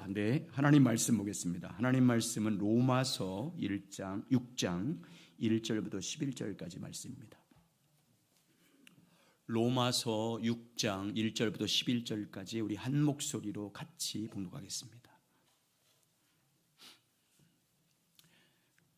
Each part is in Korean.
네, 하나님 말씀 보겠습니다. 하나님 말씀은 로마서 6장 1절부터 11절까지 말씀입니다. 로마서 6장 1절부터 11절까지 우리 한 목소리로 같이 봉독하겠습니다.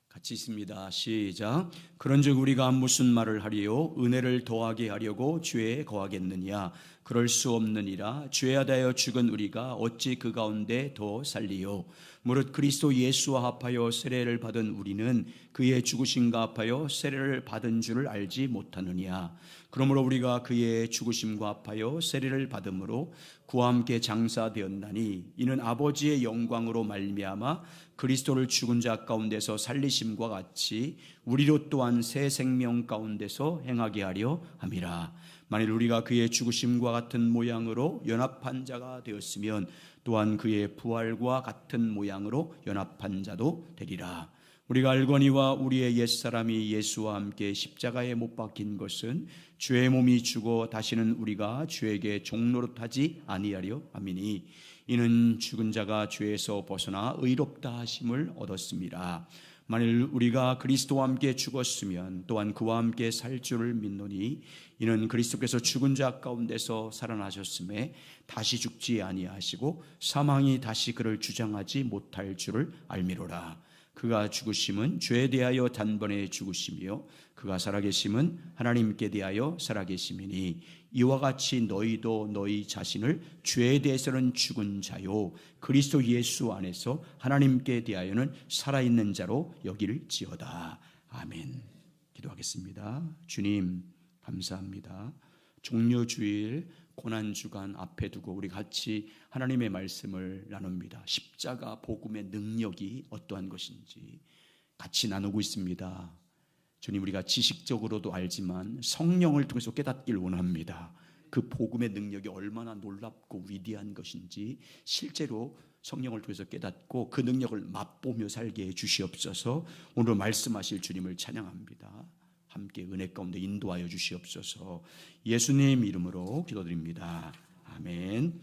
같이 있습니다. 시작. 그런즉 우리가 무슨 말을 하리요? 은혜를 더하게 하려고 죄에 거하겠느냐? 그럴 수 없느니라. 죄에 하여 죽은 우리가 어찌 그 가운데 더 살리요? 무릇 그리스도 예수와 합하여 세례를 받은 우리는 그의 죽으심과 합하여 세례를 받은 줄을 알지 못하느냐? 그러므로 우리가 그의 죽으심과 합하여 세례를 받음으로 그와 함께 장사되었나니 이는 아버지의 영광으로 말미암아 그리스도를 죽은 자 가운데서 살리심과 같이 우리로 또한 새 생명 가운데서 행하게 하려 함이라. 만일 우리가 그의 죽으심과 같은 모양으로 연합한 자가 되었으면 또한 그의 부활과 같은 모양으로 연합한 자도 되리라. 우리가 알거니와 우리의 옛사람이 예수와 함께 십자가에 못 박힌 것은 죄의 몸이 죽어 다시는 우리가 죄에게 종노릇하지 아니하려 함이니 이는 죽은 자가 죄에서 벗어나 의롭다 하심을 얻었습니다. 만일 우리가 그리스도와 함께 죽었으면 또한 그와 함께 살 줄을 믿노니 이는 그리스도께서 죽은 자 가운데서 살아나셨음에 다시 죽지 아니하시고 사망이 다시 그를 주장하지 못할 줄을 알미로라. 그가 죽으심은 죄에 대하여 단번에 죽으심이요 그가 살아계심은 하나님께 대하여 살아계심이니 이와 같이 너희도 너희 자신을 죄에 대해서는 죽은 자요 그리스도 예수 안에서 하나님께 대하여는 살아있는 자로 여길지어다. 아멘. 기도하겠습니다. 주님 감사합니다. 종료주일 고난주간 앞에 두고 우리 같이 하나님의 말씀을 나눕니다. 십자가 복음의 능력이 어떠한 것인지 같이 나누고 있습니다. 주님, 우리가 지식적으로도 알지만 성령을 통해서 깨닫길 원합니다. 그 복음의 능력이 얼마나 놀랍고 위대한 것인지 실제로 성령을 통해서 깨닫고 그 능력을 맛보며 살게 해 주시옵소서. 오늘 말씀하실 주님을 찬양합니다. 함께 은혜 가운데 인도하여 주시옵소서. 예수님 이름으로 기도드립니다. 아멘.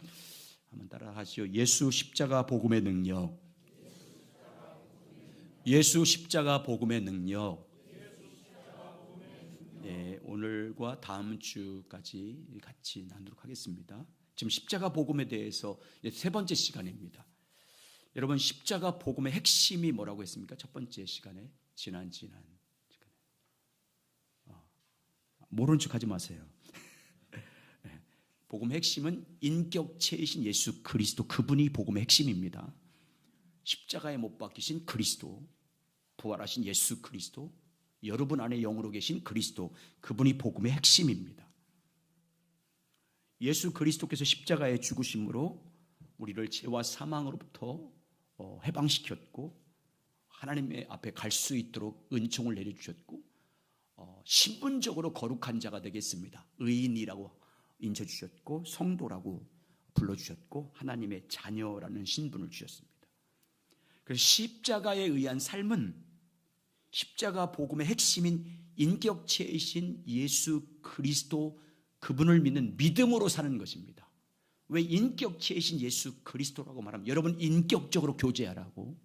한번 따라 하시오. 예수 십자가 복음의 능력. 예수 십자가 복음의 능력. 네, 오늘과 다음 주까지 같이 나누도록 하겠습니다. 지금 십자가 복음에 대해서 세 번째 시간입니다. 여러분, 십자가 복음의 핵심이 뭐라고 했습니까? 첫 번째 시간에 지난 시간에 모른 척 하지 마세요. 복음의 핵심은 인격체이신 예수 그리스도, 그분이 복음의 핵심입니다. 십자가에 못 박히신 그리스도, 부활하신 예수 그리스도, 여러분 안에 영으로 계신 그리스도, 그분이 복음의 핵심입니다. 예수 그리스도께서 십자가에 죽으심으로 우리를 죄와 사망으로부터 해방시켰고 하나님의 앞에 갈 수 있도록 은총을 내려주셨고 신분적으로 거룩한 자가 되겠습니다. 의인이라고 인쳐주셨고 성도라고 불러주셨고 하나님의 자녀라는 신분을 주셨습니다. 그래서 십자가에 의한 삶은 십자가 복음의 핵심인 인격체이신 예수 그리스도, 그분을 믿는 믿음으로 사는 것입니다. 왜 인격체이신 예수 그리스도라고 말하면 여러분 인격적으로 교제하라고,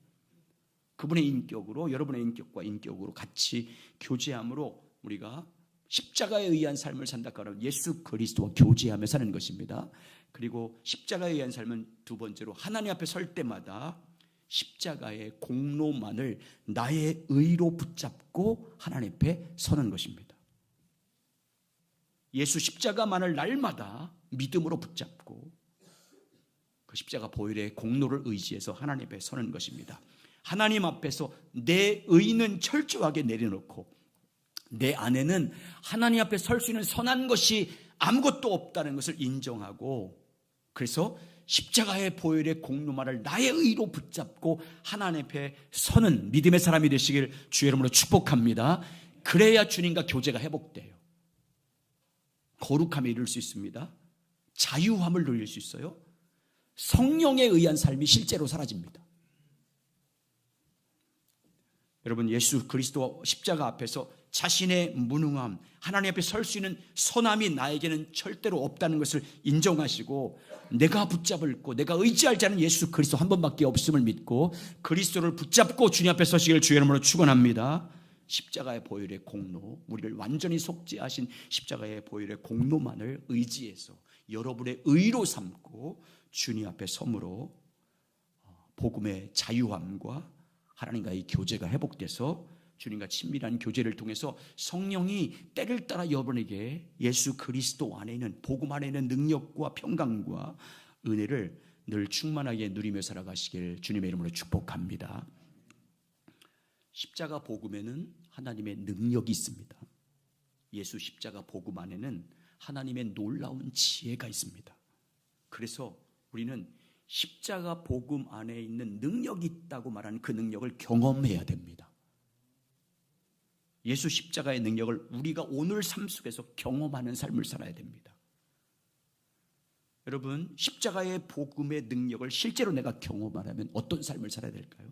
그분의 인격으로 여러분의 인격과 인격으로 같이 교제함으로 우리가 십자가에 의한 삶을 산다고 하면 예수 그리스도와 교제하며 사는 것입니다. 그리고 십자가에 의한 삶은 두 번째로 하나님 앞에 설 때마다 십자가의 공로만을 나의 의로 붙잡고 하나님 앞에 서는 것입니다. 예수 십자가만을 날마다 믿음으로 붙잡고 그 십자가 보혈의 공로를 의지해서 하나님 앞에 서는 것입니다. 하나님 앞에서 내 의는 철저하게 내려놓고 내 안에는 하나님 앞에 설 수 있는 선한 것이 아무것도 없다는 것을 인정하고, 그래서 십자가의 보혈의 공로만을 나의 의로 붙잡고 하나님 앞에 서는 믿음의 사람이 되시길 주의 이름으로 축복합니다. 그래야 주님과 교제가 회복돼요. 거룩함에 이룰 수 있습니다. 자유함을 누릴 수 있어요. 성령에 의한 삶이 실제로 사라집니다. 여러분, 예수 그리스도 십자가 앞에서 자신의 무능함, 하나님 앞에 설 수 있는 선함이 나에게는 절대로 없다는 것을 인정하시고 내가 붙잡을 고 내가 의지할 자는 예수 그리스도 한 번밖에 없음을 믿고 그리스도를 붙잡고 주님 앞에 서시기를 주의 이름으로 축원합니다. 십자가의 보혈의 공로, 우리를 완전히 속죄하신 십자가의 보혈의 공로만을 의지해서 여러분의 의로 삼고 주님 앞에 섬으로 복음의 자유함과 하나님과의 교제가 회복돼서 주님과 친밀한 교제를 통해서 성령이 때를 따라 여러분에게 예수 그리스도 안에 있는 복음 안에 있는 능력과 평강과 은혜를 늘 충만하게 누리며 살아가시길 주님의 이름으로 축복합니다. 십자가 복음에는 하나님의 능력이 있습니다. 예수 십자가 복음 안에는 하나님의 놀라운 지혜가 있습니다. 그래서 우리는 십자가 복음 안에 있는 능력이 있다고 말하는 그 능력을 경험해야 됩니다. 예수 십자가의 능력을 우리가 오늘 삶 속에서 경험하는 삶을 살아야 됩니다. 여러분, 십자가의 복음의 능력을 실제로 내가 경험하려면 어떤 삶을 살아야 될까요?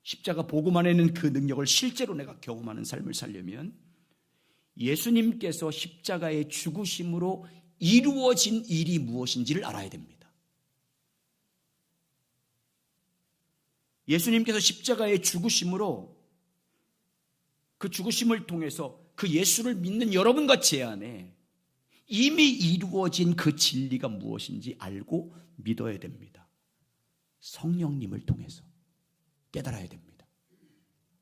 십자가 복음 안에 있는 그 능력을 실제로 내가 경험하는 삶을 살려면 예수님께서 십자가의 죽으심으로 이루어진 일이 무엇인지를 알아야 됩니다. 예수님께서 십자가의 죽으심으로 그 죽으심을 통해서 그 예수를 믿는 여러분과 제 안에 이미 이루어진 그 진리가 무엇인지 알고 믿어야 됩니다. 성령님을 통해서 깨달아야 됩니다.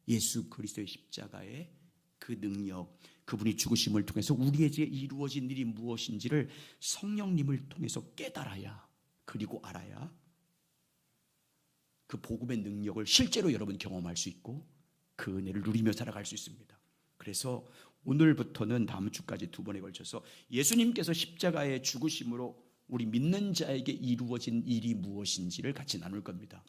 예수 그리스도의 십자가의 그 능력, 그분이 죽으심을 통해서 우리에게 이루어진 일이 무엇인지를 성령님을 통해서 깨달아야, 그리고 알아야 그 복음의 능력을 실제로 여러분 경험할 수 있고 그 은혜를 누리며 살아갈 수 있습니다. 그래서 오늘부터는 다음 주까지 2번에 걸쳐서 예수님께서 십자가의 죽으심으로 우리 믿는 자에게 이루어진 일이 무엇인지를 같이 나눌 겁니다.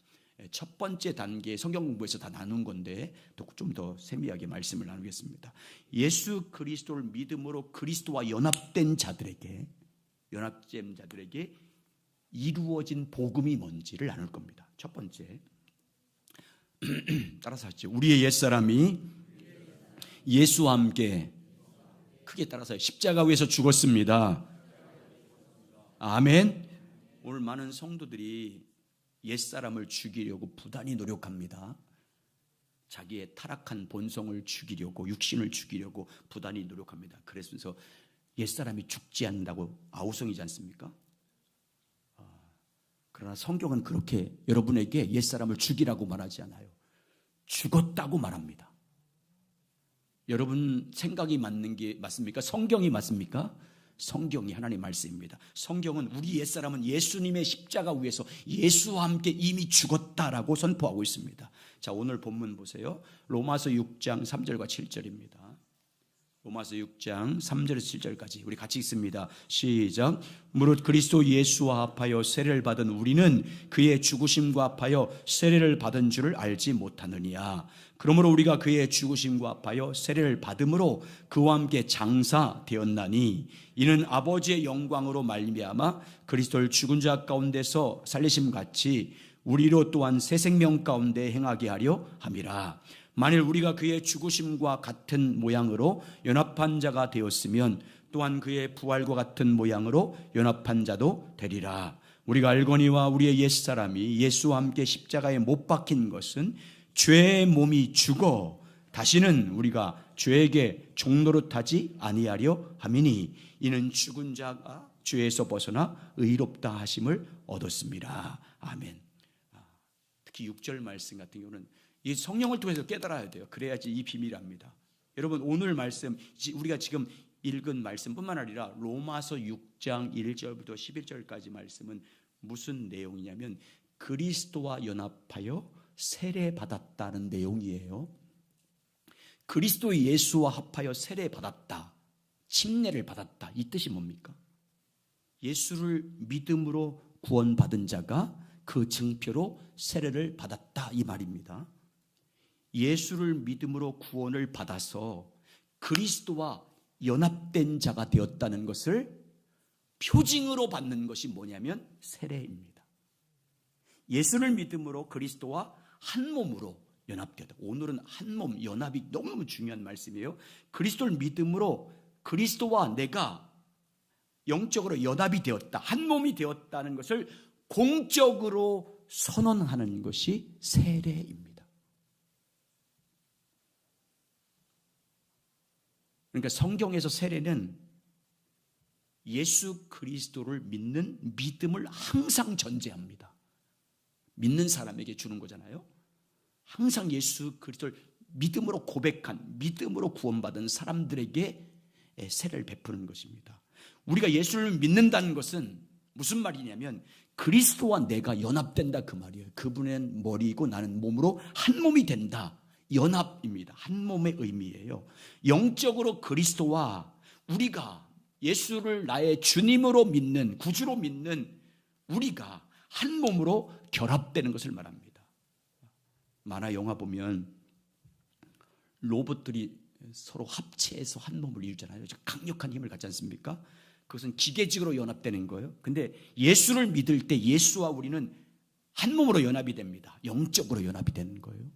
첫 번째 단계 성경 공부에서 다 나눈 건데 좀 더 세밀하게 말씀을 나누겠습니다. 예수 그리스도를 믿음으로 그리스도와 연합된 자들에게 이루어진 복음이 뭔지를 나눌 겁니다. 첫 번째, 따라서 하죠. 우리의 옛사람이 예수와 함께, 크게 따라서 십자가 위에서 죽었습니다. 아멘. 오늘 많은 성도들이 옛사람을 죽이려고 부단히 노력합니다. 자기의 타락한 본성을 죽이려고, 육신을 죽이려고 부단히 노력합니다. 그래서 옛사람이 죽지 않는다고 아우성이지 않습니까? 그러나 성경은 그렇게 여러분에게 옛사람을 죽이라고 말하지 않아요. 죽었다고 말합니다. 여러분 생각이 맞는 게 맞습니까? 성경이 맞습니까? 성경이 하나님의 말씀입니다. 성경은 우리 옛사람은 예수님의 십자가 위에서 예수와 함께 이미 죽었다라고 선포하고 있습니다. 자, 오늘 본문 보세요. 로마서 6장 3절과 7절입니다. 로마서 6장 3절에서 7절까지 우리 같이 읽습니다. 시작. 무릇 그리스도 예수와 합하여 세례를 받은 우리는 그의 죽으심과 합하여 세례를 받은 줄을 알지 못하느니야. 그러므로 우리가 그의 죽으심과 합하여 세례를 받음으로 그와 함께 장사되었나니 이는 아버지의 영광으로 말미암아 그리스도를 죽은 자 가운데서 살리심 같이 우리로 또한 새 생명 가운데 행하게 하려 함이라. 만일 우리가 그의 죽으심과 같은 모양으로 연합한 자가 되었으면 또한 그의 부활과 같은 모양으로 연합한 자도 되리라. 우리가 알거니와 우리의 옛사람이 예수와 함께 십자가에 못 박힌 것은 죄의 몸이 죽어 다시는 우리가 죄에게 종노릇하지 아니하려 함이니 이는 죽은 자가 죄에서 벗어나 의롭다 하심을 얻었습니다. 아멘. 특히 6절 말씀 같은 경우는 이 성령을 통해서 깨달아야 돼요. 그래야지 이 비밀을 압니다. 여러분, 오늘 말씀, 우리가 지금 읽은 말씀뿐만 아니라 로마서 6장 1절부터 11절까지 말씀은 무슨 내용이냐면 그리스도와 연합하여 세례받았다는 내용이에요. 그리스도 예수와 합하여 세례받았다, 침례를 받았다, 이 뜻이 뭡니까? 예수를 믿음으로 구원받은 자가 그 증표로 세례를 받았다, 이 말입니다. 예수를 믿음으로 구원을 받아서 그리스도와 연합된 자가 되었다는 것을 표징으로 받는 것이 뭐냐면 세례입니다. 예수를 믿음으로 그리스도와 한 몸으로 연합되었다. 오늘은 한 몸 연합이 너무너무 중요한 말씀이에요. 그리스도를 믿음으로 그리스도와 내가 영적으로 연합이 되었다, 한 몸이 되었다는 것을 공적으로 선언하는 것이 세례입니다. 그러니까 성경에서 세례는 예수 그리스도를 믿는 믿음을 항상 전제합니다. 믿는 사람에게 주는 거잖아요. 항상 예수 그리스도를 믿음으로 고백한, 믿음으로 구원받은 사람들에게 세례를 베푸는 것입니다. 우리가 예수를 믿는다는 것은 무슨 말이냐면 그리스도와 내가 연합된다 그 말이에요. 그분은 머리이고 나는 몸으로 한 몸이 된다. 연합입니다. 한 몸의 의미예요. 영적으로 그리스도와 우리가 예수를 나의 주님으로 믿는, 구주로 믿는 우리가 한 몸으로 결합되는 것을 말합니다. 만화 영화 보면 로봇들이 서로 합체해서 한 몸을 이루잖아요. 강력한 힘을 갖지 않습니까? 그것은 기계적으로 연합되는 거예요. 근데 예수를 믿을 때 예수와 우리는 한 몸으로 연합이 됩니다. 영적으로 연합이 되는 거예요.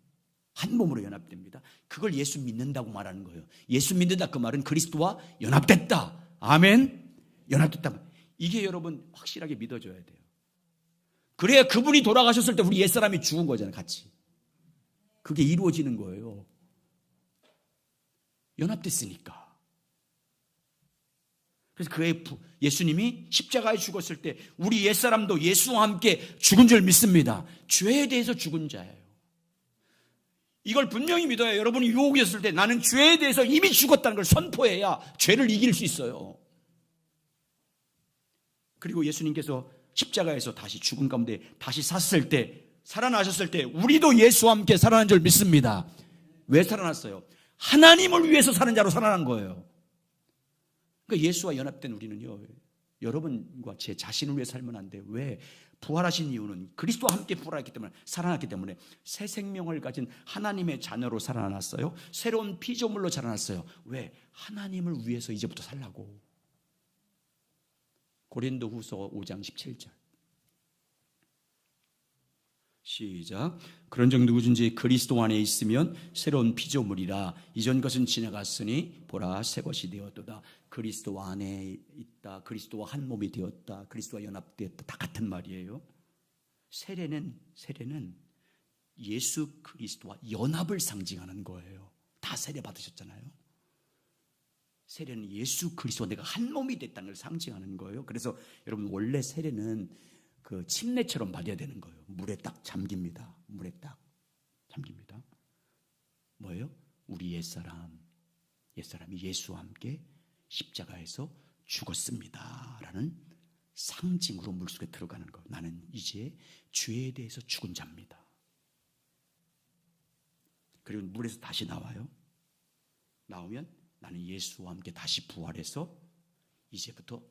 한 몸으로 연합됩니다. 그걸 예수 믿는다고 말하는 거예요. 예수 믿는다 그 말은 그리스도와 연합됐다. 아멘. 연합됐다. 이게 여러분 확실하게 믿어줘야 돼요. 그래야 그분이 돌아가셨을 때 우리 옛사람이 죽은 거잖아요. 같이. 그게 이루어지는 거예요. 연합됐으니까. 그래서 예수님이 십자가에 죽었을 때 우리 옛사람도 예수와 함께 죽은 줄 믿습니다. 죄에 대해서 죽은 자예요. 이걸 분명히 믿어야 여러분이 유혹이 있을 때 나는 죄에 대해서 이미 죽었다는 걸 선포해야 죄를 이길 수 있어요. 그리고 예수님께서 십자가에서 다시 죽은 가운데 다시 샀을 때, 살아나셨을 때 우리도 예수와 함께 살아난 줄 믿습니다. 왜 살아났어요? 하나님을 위해서 사는 자로 살아난 거예요. 그러니까 예수와 연합된 우리는요, 여러분과 제 자신을 위해 살면 안 돼요. 왜? 부활하신 이유는 그리스도와 함께 부활했기 때문에, 살아났기 때문에 새 생명을 가진 하나님의 자녀로 살아났어요. 새로운 피조물로 자라났어요. 왜? 하나님을 위해서 이제부터 살라고. 고린도후서 5장 17절 시작. 그런즉 누구든지 그리스도 안에 있으면 새로운 피조물이라. 이전 것은 지나갔으니 보라 새 것이 되었도다. 그리스도 안에 있다, 그리스도와 한 몸이 되었다, 그리스도와 연합되었다, 다 같은 말이에요. 세례는 예수 그리스도와 연합을 상징하는 거예요. 다 세례 받으셨잖아요. 세례는 예수 그리스도와 내가 한 몸이 됐다는 걸 상징하는 거예요. 그래서 여러분 원래 세례는 그 침례처럼 받아야 되는 거예요. 물에 딱 잠깁니다. 물에 딱 잠깁니다. 뭐예요? 우리 옛사람이 예수와 함께 십자가에서 죽었습니다 라는 상징으로 물속에 들어가는 거. 나는 이제 죄에 대해서 죽은 자입니다. 그리고 물에서 다시 나와요. 나오면 나는 예수와 함께 다시 부활해서 이제부터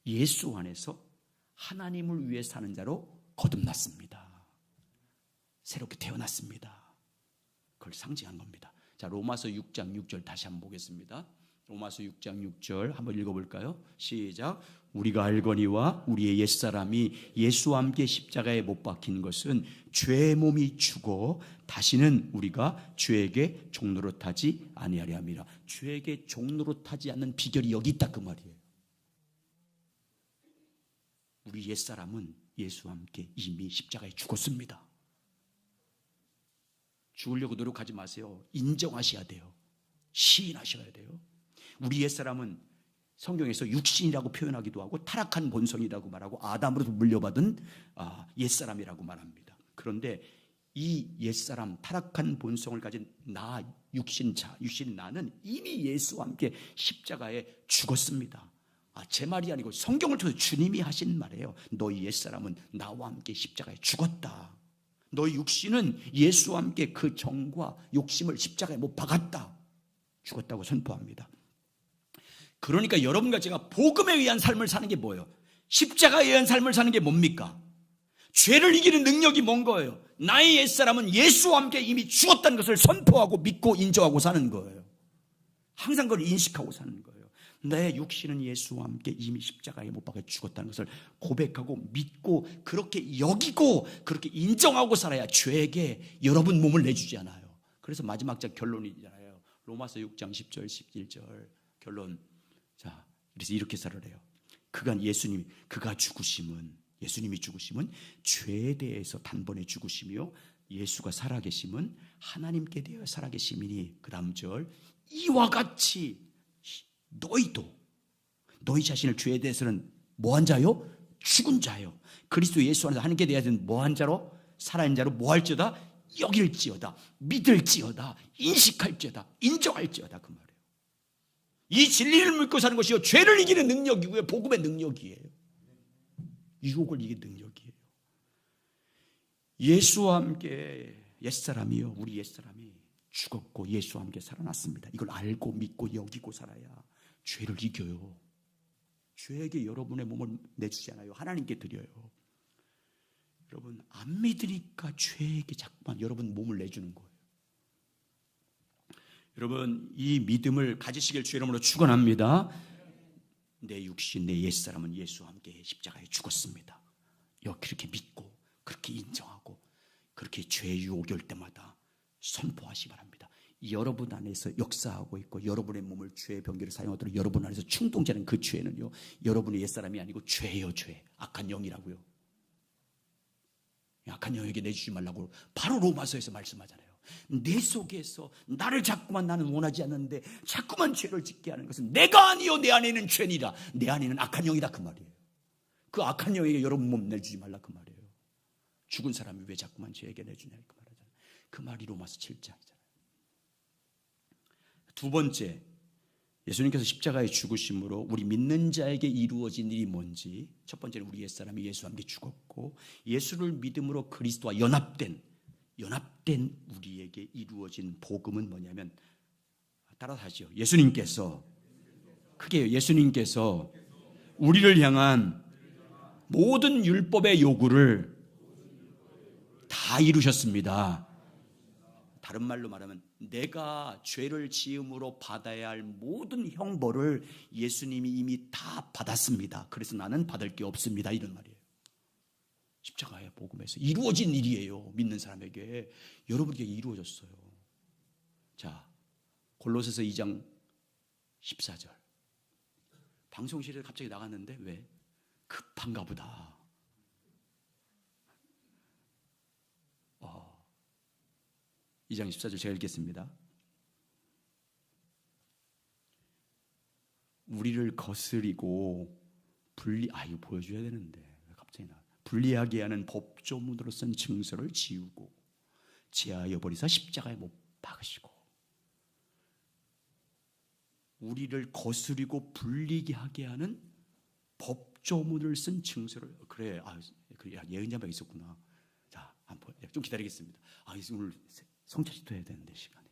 예수 안에서 하나님을 위해 사는 자로 거듭났습니다. 새롭게 태어났습니다. 그걸 상징한 겁니다. 자, 로마서 6장 6절 다시 한번 보겠습니다. 로마서 6장 6절 한번 읽어볼까요? 시작. 우리가 알거니와 우리의 옛사람이 예수와 함께 십자가에 못 박힌 것은 죄의 몸이 죽어 다시는 우리가 죄에게 종노릇하지 아니하려 함이라. 죄에게 종노릇하지 않는 비결이 여기 있다 그 말이에요. 우리 옛사람은 예수와 함께 이미 십자가에 죽었습니다. 죽으려고 노력하지 마세요. 인정하셔야 돼요. 시인하셔야 돼요. 우리 옛사람은 성경에서 육신이라고 표현하기도 하고 타락한 본성이라고 말하고 아담으로부터 물려받은 옛사람이라고 말합니다. 그런데 이 옛사람, 타락한 본성을 가진 나, 육신인 나는 이미 예수와 함께 십자가에 죽었습니다. 제 말이 아니고 성경을 통해서 주님이 하신 말이에요. 너희 옛사람은 나와 함께 십자가에 죽었다. 너희 육신은 예수와 함께 그 정과 욕심을 십자가에 못 박았다. 죽었다고 선포합니다. 그러니까 여러분과 제가 복음에 의한 삶을 사는 게 뭐예요? 십자가에 의한 삶을 사는 게 뭡니까? 죄를 이기는 능력이 뭔 거예요? 나의 옛사람은 예수와 함께 이미 죽었다는 것을 선포하고 믿고 인정하고 사는 거예요. 항상 그걸 인식하고 사는 거예요. 내 육신은 예수와 함께 이미 십자가에 못 박혀 죽었다는 것을 고백하고 믿고 그렇게 여기고 그렇게 인정하고 살아야 죄에게 여러분 몸을 내주지 않아요. 그래서 마지막 장 결론이잖아요. 로마서 6장 10절 11절 결론. 자, 그래서 이렇게 살아래요. 예수님이 죽으심은 죄에 대해서 단번에 죽으시며 예수가 살아계심은 하나님께 대하여 살아계심이니, 그 다음 절, 이와 같이 너희도 너희 자신을 죄에 대해서는 뭐한 자요? 죽은 자요. 그리스도 예수 안에서 하나님께 대해서는 뭐한 자로? 살아있는 자로 뭐할지어다? 여길지어다, 믿을지어다, 인식할지어다, 인정할지어다, 그 말이에요. 이 진리를 믿고 사는 것이요 죄를 이기는 능력이고요, 복음의 능력이에요. 유혹을 이기는 능력이에요. 예수와 함께 옛사람이요, 우리 옛사람이 죽었고 예수와 함께 살아났습니다. 이걸 알고 믿고 여기고 살아야 죄를 이겨요. 죄에게 여러분의 몸을 내주지 않아요. 하나님께 드려요. 여러분, 안 믿으니까 죄에게 자꾸만 여러분 몸을 내주는 거예요. 여러분, 이 믿음을 가지시길 주의 이름으로 축원합니다. 내 육신, 내 옛사람은 예수와 함께 십자가에 죽었습니다. 그렇게 믿고 그렇게 인정하고 그렇게 죄의 유혹이 올 때마다 선포하시 바랍니다. 여러분 안에서 역사하고 있고 여러분의 몸을 죄의 병기를 사용하도록 여러분 안에서 충동자는 그 죄는요, 여러분의 옛사람이 아니고 죄예요. 죄, 악한 영이라고요. 악한 영에게 내주지 말라고 바로 로마서에서 말씀하잖아요. 내 속에서 나를 자꾸만, 나는 원하지 않는데 자꾸만 죄를 짓게 하는 것은 내가 아니요 내 안에 있는 죄니라. 내 안에 있는 악한 영이다, 그 말이에요. 그 악한 영에게 여러분 몸 내주지 말라, 그 말이에요. 죽은 사람이 왜 자꾸만 죄에게 내주냐, 그 말이잖아요. 그 말이 로마서 7장이잖아요. 두 번째, 예수님께서 십자가에 죽으심으로 우리 믿는 자에게 이루어진 일이 뭔지. 첫 번째는 우리 옛사람이 예수와 함께 죽었고, 예수를 믿음으로 그리스도와 연합된 우리에게 이루어진 복음은 뭐냐면, 따라서 하시죠. 예수님께서 우리를 향한 모든 율법의 요구를 다 이루셨습니다. 다른 말로 말하면 내가 죄를 지음으로 받아야 할 모든 형벌을 예수님이 이미 다 받았습니다. 그래서 나는 받을 게 없습니다, 이런 말이에요. 십자가의 복음에서 이루어진 일이에요. 믿는 사람에게, 여러분에게 이루어졌어요. 자, 골로새서 2장 14절. 방송실에 갑자기 나갔는데 왜? 급한가 보다. 2장 14절 제가 읽겠습니다. 우리를 거스리고 이거 보여줘야 되는데 왜 갑자기 분리하게 하는 법조문으로 쓴 증서를 지우고 제하여 버리사 십자가에 못 박으시고. 우리를 거스리고 분리게 하게 하는 법조문을 쓴 증서를. 그래, 예언자가 있었구나. 자, 한번 좀 기다리겠습니다. 오늘 성찬식도 해야 되는데 시간이.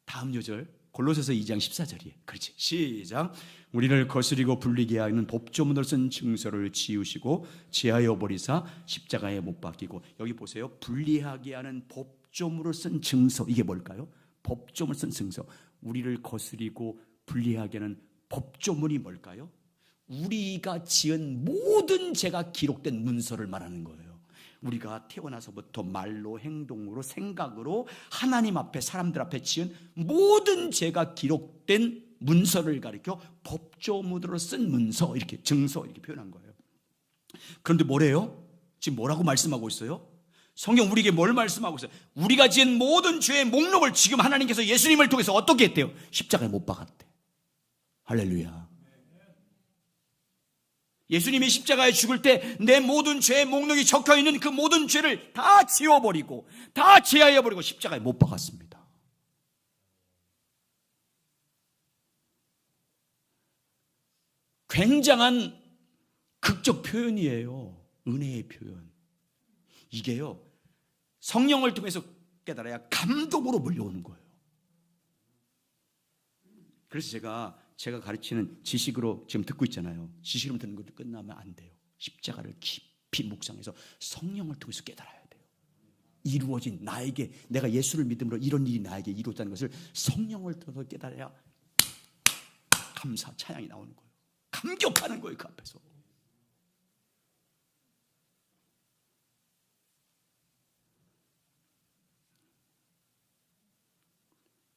다음 요절 골로새서 2장 14절이에요. 그렇지, 시작. 우리를 거스리고 불리게 하는 법조문으로 쓴 증서를 지우시고 제하여 버리사 십자가에 못 박히고. 여기 보세요. 분리하게 하는 법조문으로 쓴 증서, 이게 뭘까요? 법조문을 쓴 증서. 우리를 거스리고 분리하게 하는 법조문이 뭘까요? 우리가 지은 모든 죄가 기록된 문서를 말하는 거예요. 우리가 태어나서부터 말로, 행동으로, 생각으로 하나님 앞에, 사람들 앞에 지은 모든 죄가 기록된 문서를 가리켜 법조문으로 쓴 문서, 이렇게 증서, 이렇게 표현한 거예요. 그런데 뭐래요? 지금 뭐라고 말씀하고 있어요? 성경 우리에게 뭘 말씀하고 있어요? 우리가 지은 모든 죄의 목록을 지금 하나님께서 예수님을 통해서 어떻게 했대요? 십자가에 못 박았대. 할렐루야. 예수님이 십자가에 죽을 때 내 모든 죄의 목록이 적혀있는 그 모든 죄를 다 지워버리고 다 제하여버리고 십자가에 못 박았습니다. 굉장한 극적 표현이에요. 은혜의 표현. 이게요, 성령을 통해서 깨달아야 감동으로 몰려오는 거예요. 그래서 제가 가르치는 지식으로 지금 듣고 있잖아요. 지식으로 듣는 것도 끝나면 안 돼요. 십자가를 깊이 묵상해서 성령을 통해서 깨달아야 돼요. 이루어진 나에게, 내가 예수를 믿음으로 이런 일이 나에게 이루어졌다는 것을 성령을 통해서 깨달아야 감사 찬양이 나오는 거예요. 감격하는 거예요. 그 앞에서.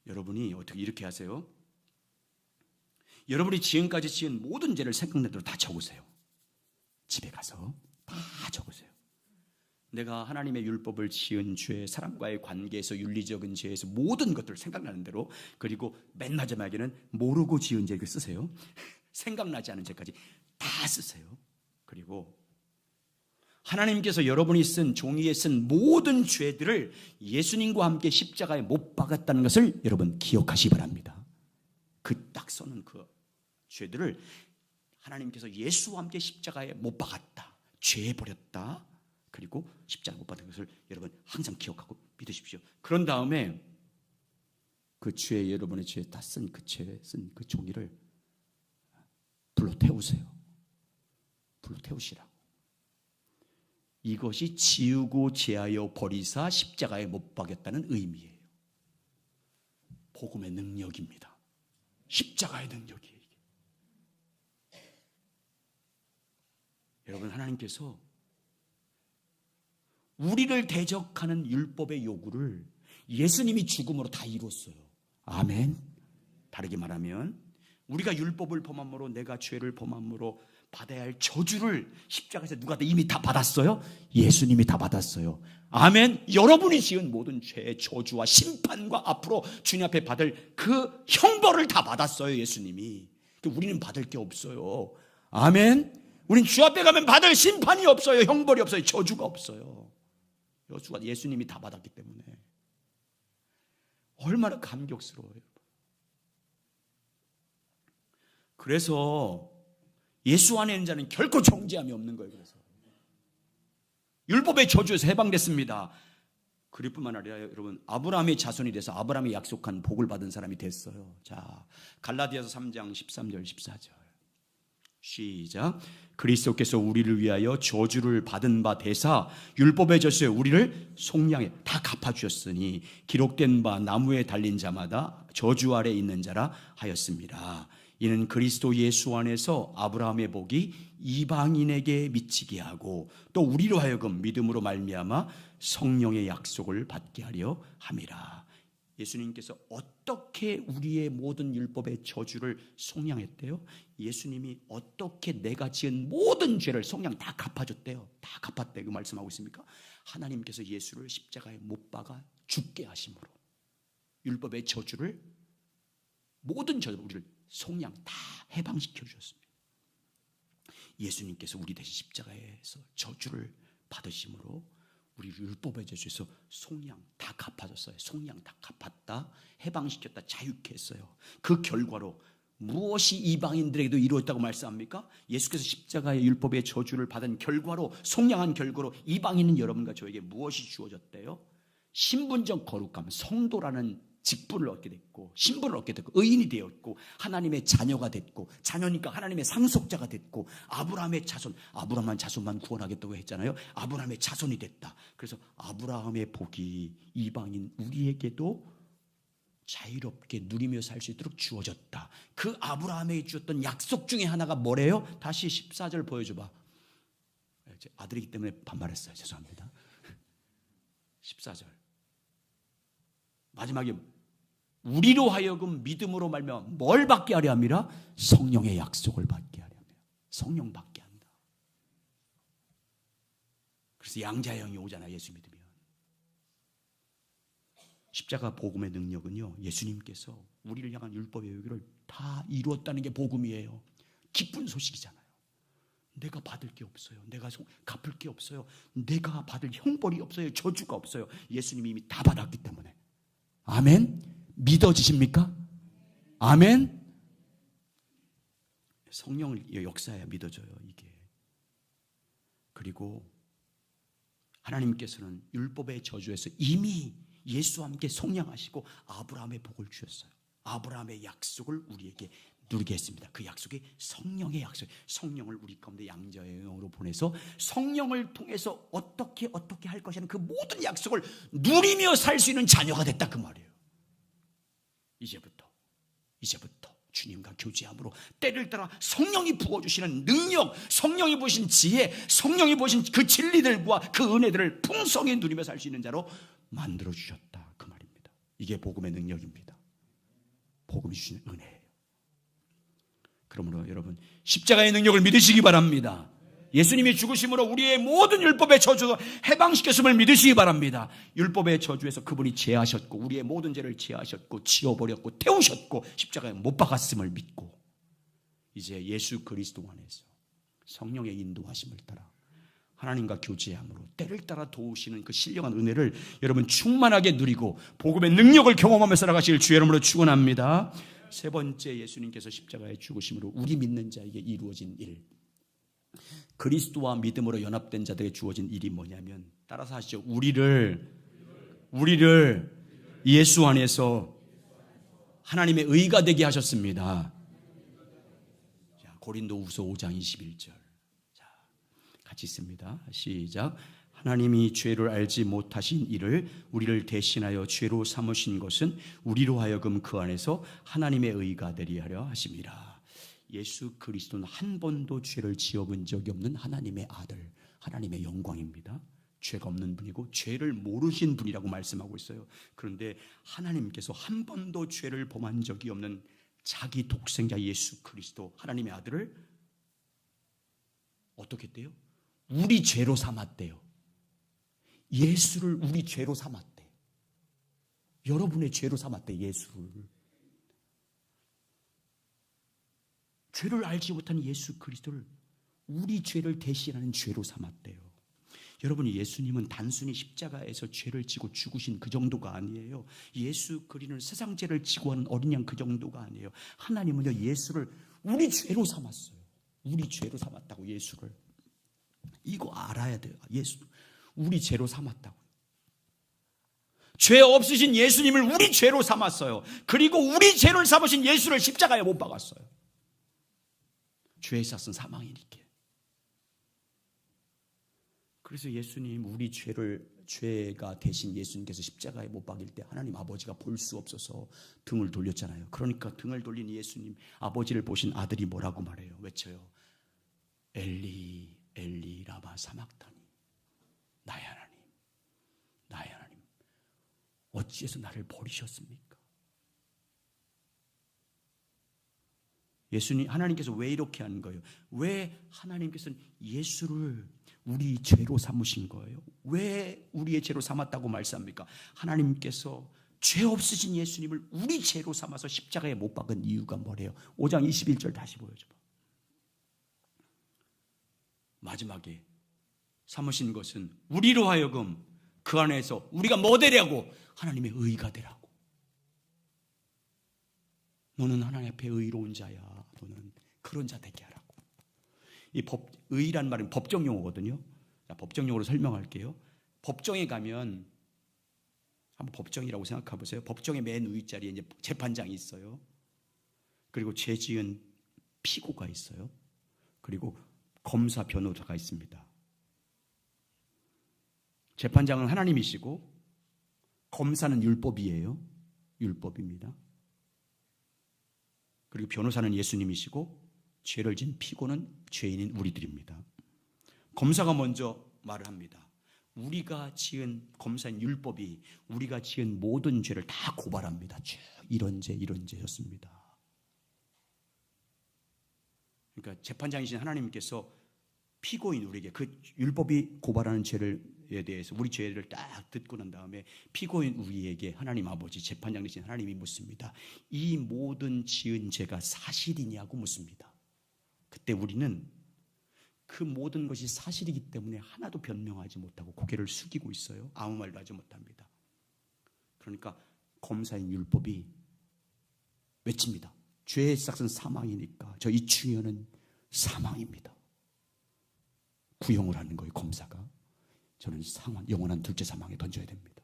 여러분이 어떻게 이렇게 하세요? 여러분이 지금까지 지은 모든 죄를 생각나는 대로 다 적으세요. 집에 가서 다 적으세요. 내가 하나님의 율법을 지은 죄, 사람과의 관계에서 윤리적인 죄에서 모든 것들을 생각나는 대로, 그리고 맨 마지막에는 모르고 지은 죄를 쓰세요. 생각나지 않은 죄까지 다 쓰세요. 그리고 하나님께서 여러분이 쓴 종이에 쓴 모든 죄들을 예수님과 함께 십자가에 못 박았다는 것을 여러분 기억하시기 바랍니다. 그 딱 써는 그 죄들을 하나님께서 예수와 함께 십자가에 못 박았다, 죄 버렸다, 그리고 십자가에 못 박은 것을 여러분 항상 기억하고 믿으십시오. 그런 다음에 그 죄, 여러분의 죄에 다 쓴 그 죄에 쓴 그 종이를 불로 태우세요. 불로 태우시라고. 이것이 지우고 제하여 버리사 십자가에 못 박였다는 의미예요. 복음의 능력입니다. 십자가의 능력이에요. 여러분, 하나님께서 우리를 대적하는 율법의 요구를 예수님이 죽음으로 다 이뤘어요. 아멘. 다르게 말하면 우리가 율법을 범함으로, 내가 죄를 범함으로 받아야 할 저주를 십자가에서 누가 이미 다 받았어요? 예수님이 다 받았어요. 아멘. 여러분이 지은 모든 죄의 저주와 심판과 앞으로 주님 앞에 받을 그 형벌을 다 받았어요. 예수님이. 우리는 받을 게 없어요. 아멘. 우린 주 앞에 가면 받을 심판이 없어요. 형벌이 없어요. 저주가 없어요. 예수님이 다 받았기 때문에 얼마나 감격스러워요. 그래서 예수 안에 있는 자는 결코 정죄함이 없는 거예요. 그래서 율법의 저주에서 해방됐습니다. 그뿐만 아니라 여러분, 아브라함의 자손이 돼서 아브라함이 약속한 복을 받은 사람이 됐어요. 자, 갈라디아서 3장 13절 14절 시작. 그리스도께서 우리를 위하여 저주를 받은 바 되사 율법의 저주에 우리를 속량해 다 갚아주셨으니 기록된 바 나무에 달린 자마다 저주 아래 있는 자라 하였습니다. 이는 그리스도 예수 안에서 아브라함의 복이 이방인에게 미치게 하고 또 우리로 하여금 믿음으로 말미암아 성령의 약속을 받게 하려 함이라. 예수님께서 어떻게 우리의 모든 율법의 저주를 속량했대요? 예수님이 어떻게 내가 지은 모든 죄를 속량 다 갚아줬대요. 다 갚았대. 그 말씀하고 있습니까? 하나님께서 예수를 십자가에 못 박아 죽게 하심으로 율법의 저주를, 모든 저주, 우리를 속량 다 해방시켜 주셨습니다. 예수님께서 우리 대신 십자가에서 저주를 받으심으로 우리 율법의 저주에서 속량 다 갚아줬어요. 속량 다 갚았다, 해방시켰다, 자유케 했어요. 그 결과로 무엇이 이방인들에게도 이루어졌다고 말씀합니까? 예수께서 십자가의 율법의 저주를 받은 결과로, 속량한 결과로 이방인은 여러분과 저에게 무엇이 주어졌대요? 신분적 거룩함, 성도라는 직분을 얻게 됐고, 신분을 얻게 됐고, 의인이 되었고, 하나님의 자녀가 됐고, 자녀니까 하나님의 상속자가 됐고, 아브라함의 자손, 아브라함의 자손만 구원하겠다고 했잖아요. 아브라함의 자손이 됐다. 그래서 아브라함의 복이 이방인 우리에게도 자유롭게 누리며 살 수 있도록 주어졌다. 그 아브라함에게 주었던 약속 중에 하나가 뭐래요? 다시 14절 보여줘봐. 제 아들이기 때문에 반말했어요. 죄송합니다. 14절 마지막에 우리로 하여금 믿음으로 말미암아 뭘 받게 하려 함이라? 성령의 약속을 받게 하려 합니다. 성령 받게 한다. 그래서 양자형이 오잖아요. 예수 믿으면. 십자가 복음의 능력은요, 예수님께서 우리를 향한 율법의 요구를 다 이루었다는 게 복음이에요. 기쁜 소식이잖아요. 내가 받을 게 없어요. 내가 갚을 게 없어요. 내가 받을 형벌이 없어요. 저주가 없어요. 예수님이 이미 다 받았기 때문에. 아멘. 믿어지십니까? 아멘. 성령의 역사야 믿어져요, 이게. 그리고 하나님께서는 율법의 저주에서 이미 예수와 함께 속량하시고 아브라함의 복을 주셨어요. 아브라함의 약속을 우리에게 누리게 했습니다. 그 약속이 성령의 약속. 성령을 우리 가운데 양자의 영으로 보내서 성령을 통해서 어떻게 할 것이라는 그 모든 약속을 누리며 살 수 있는 자녀가 됐다 그 말이에요. 이제부터 주님과 교제함으로 때를 따라 성령이 부어주시는 능력, 성령이 부으신 지혜, 성령이 부으신 그 진리들과 그 은혜들을 풍성히 누리며 살 수 있는 자로 만들어주셨다 그 말입니다. 이게 복음의 능력입니다. 복음이 주시는 은혜예요. 그러므로 여러분 십자가의 능력을 믿으시기 바랍니다. 예수님이 죽으심으로 우리의 모든 율법의 저주도 해방시켰음을 믿으시기 바랍니다. 율법의 저주에서 그분이 제하셨고 우리의 모든 죄를 제하셨고 지워버렸고 태우셨고 십자가에 못 박았음을 믿고 이제 예수 그리스도 안에서 성령의 인도하심을 따라 하나님과 교제함으로 때를 따라 도우시는 그 신령한 은혜를 여러분 충만하게 누리고 복음의 능력을 경험하며 살아가실 주의 이름으로 축원합니다. 세 번째, 예수님께서 십자가에 죽으심으로 우리 믿는 자에게 이루어진 일, 그리스도와 믿음으로 연합된 자들에게 주어진 일이 뭐냐면, 따라서 하시죠. 우리를 예수 안에서 하나님의 의가 되게 하셨습니다. 자, 고린도후서 5장 21절. 자, 같이 읽습니다. 시작. 하나님이 죄를 알지 못하신 이를 우리를 대신하여 죄로 삼으신 것은 우리로 하여금 그 안에서 하나님의 의가 되리 하려 하심이라. 예수 그리스도는 한 번도 죄를 지어본 적이 없는 하나님의 아들, 하나님의 영광입니다. 죄가 없는 분이고 죄를 모르신 분이라고 말씀하고 있어요. 그런데 하나님께서 한 번도 죄를 범한 적이 없는 자기 독생자 예수 그리스도 하나님의 아들을 어떻게 했대요? 우리 죄로 삼았대요. 예수를 우리 죄로 삼았대. 여러분의 죄로 삼았대. 예수를. 죄를 알지 못한 예수 그리스도를 우리 죄를 대신하는 죄로 삼았대요. 여러분이 예수님은 단순히 십자가에서 죄를 지고 죽으신 그 정도가 아니에요. 예수 그리스도는 세상 죄를 지고 하는 어린 양 그 정도가 아니에요. 하나님은요, 예수를 우리 죄로 삼았어요. 우리 죄로 삼았다고. 예수를. 이거 알아야 돼요. 예수 우리 죄로 삼았다고. 죄 없으신 예수님을 우리 죄로 삼았어요. 그리고 우리 죄를 삼으신 예수를 십자가에 못 박았어요. 죄의 삭은 사망이니까. 그래서 예수님, 우리 죄가 대신 예수님께서 십자가에 못 박일 때 하나님 아버지가 볼 수 없어서 등을 돌렸잖아요. 그러니까 등을 돌린 예수님, 아버지를 보신 아들이 뭐라고 말해요? 외쳐요. 엘리 엘리 라마 사막타니. 나의 하나님, 나의 하나님, 어찌해서 나를 버리셨습니까? 예수님, 하나님께서 왜 이렇게 하는 거예요? 왜 하나님께서는 예수를 우리 죄로 삼으신 거예요? 왜 우리의 죄로 삼았다고 말씀합니까? 하나님께서 죄 없으신 예수님을 우리 죄로 삼아서 십자가에 못 박은 이유가 뭐래요? 5장 21절 다시 보여줘봐. 마지막에 삼으신 것은 우리로 하여금 그 안에서 우리가 뭐 되려고? 하나님의 의가 되라고. 너는 하나님 앞에 의로운 자야. 너는 그런 자 되게 하라고. 이 의란 말은 법정 용어거든요. 자, 법정 용어로 설명할게요. 법정에 가면 한번 법정이라고 생각해 보세요. 법정의 맨 윗자리에 이제 재판장이 있어요. 그리고 죄 지은 피고가 있어요. 그리고 검사, 변호사가 있습니다. 재판장은 하나님이시고 검사는 율법이에요. 율법입니다. 그리고 변호사는 예수님이시고 죄를 진 피고는 죄인인 우리들입니다. 검사가 먼저 말을 합니다. 우리가 지은, 검사인 율법이 우리가 지은 모든 죄를 다 고발합니다. 이런 죄였습니다. 그러니까 재판장이신 하나님께서 피고인 우리에게 그 율법이 고발하는 죄에 대해서 우리 죄를 딱 듣고 난 다음에 피고인 우리에게 하나님 아버지, 재판장 되신 하나님이 묻습니다. 이 모든 지은 죄가 사실이냐고 묻습니다. 그때 우리는 그 모든 것이 사실이기 때문에 하나도 변명하지 못하고 고개를 숙이고 있어요. 아무 말도 하지 못합니다. 그러니까 검사인 율법이 외칩니다. 죄의 삭은 사망이니까 저 이충현은 사망입니다. 구형을 하는 거예요. 검사가. 저는 영원한 둘째 사망에 던져야 됩니다.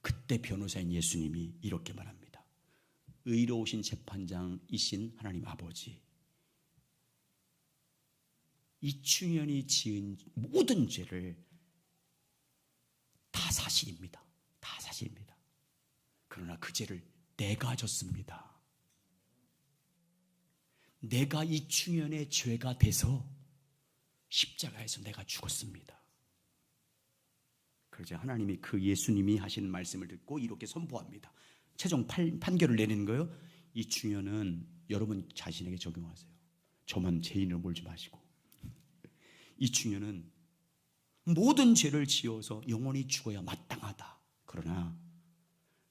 그때 변호사인 예수님이 이렇게 말합니다. 의로우신 재판장이신 하나님 아버지, 이충현이 지은 모든 죄를 다 사실입니다. 다 사실입니다. 그러나 그 죄를 내가 졌습니다. 내가 이충현의 죄가 돼서 십자가에서 내가 죽었습니다. 그러자 하나님이 그 예수님이 하시는 말씀을 듣고 이렇게 선포합니다. 최종 판결을 내리는 거예요. 이충현은 여러분 자신에게 적용하세요. 저만 죄인으로 몰지 마시고, 이충현은 모든 죄를 지어서 영원히 죽어야 마땅하다. 그러나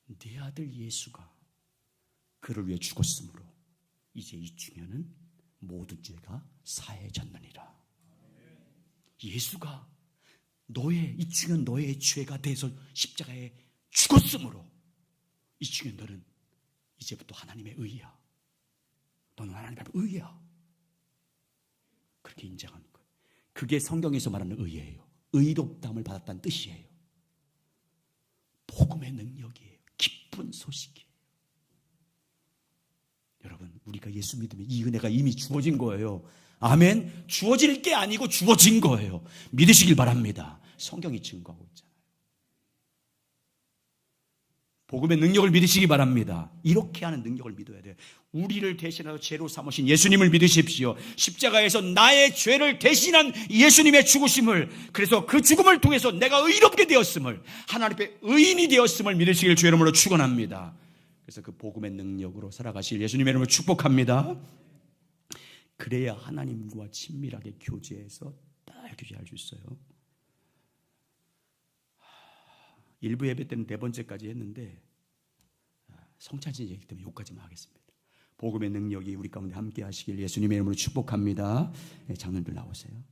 네 아들 예수가 그를 위해 죽었으므로 이제 이충현은 모든 죄가 사해졌느니라. 예수가 이충현 너의 죄가 돼서 십자가에 죽었으므로 이충현 너는 이제부터 하나님의 의야. 너는 하나님 앞에 의야. 그렇게 인정하는 거예요. 그게 성경에서 말하는 의예요. 의롭다함을 받았다는 뜻이에요. 복음의 능력이에요. 기쁜 소식이에요. 여러분, 우리가 예수 믿으면 이 은혜가 이미 주어진 거예요. 아멘. 주어질 게 아니고 주어진 거예요. 믿으시길 바랍니다. 성경이 증거하고 있잖아요. 복음의 능력을 믿으시기 바랍니다. 이렇게 하는 능력을 믿어야 돼요. 우리를 대신하여 죄로 삼으신 예수님을 믿으십시오. 십자가에서 나의 죄를 대신한 예수님의 죽으심을, 그래서 그 죽음을 통해서 내가 의롭게 되었음을, 하나님 앞에 의인이 되었음을 믿으시길 주의 이름으로 축원합니다. 그래서 그 복음의 능력으로 살아가실 예수님의 이름으로 축복합니다. 그래야 하나님과 친밀하게 교제해서 딱 교제할 수 있어요. 1부 예배 때는 4번째까지 했는데 성찬식 얘기 때문에 여기까지만 하겠습니다. 복음의 능력이 우리 가운데 함께 하시길 예수님의 이름으로 축복합니다. 장로님들 나오세요.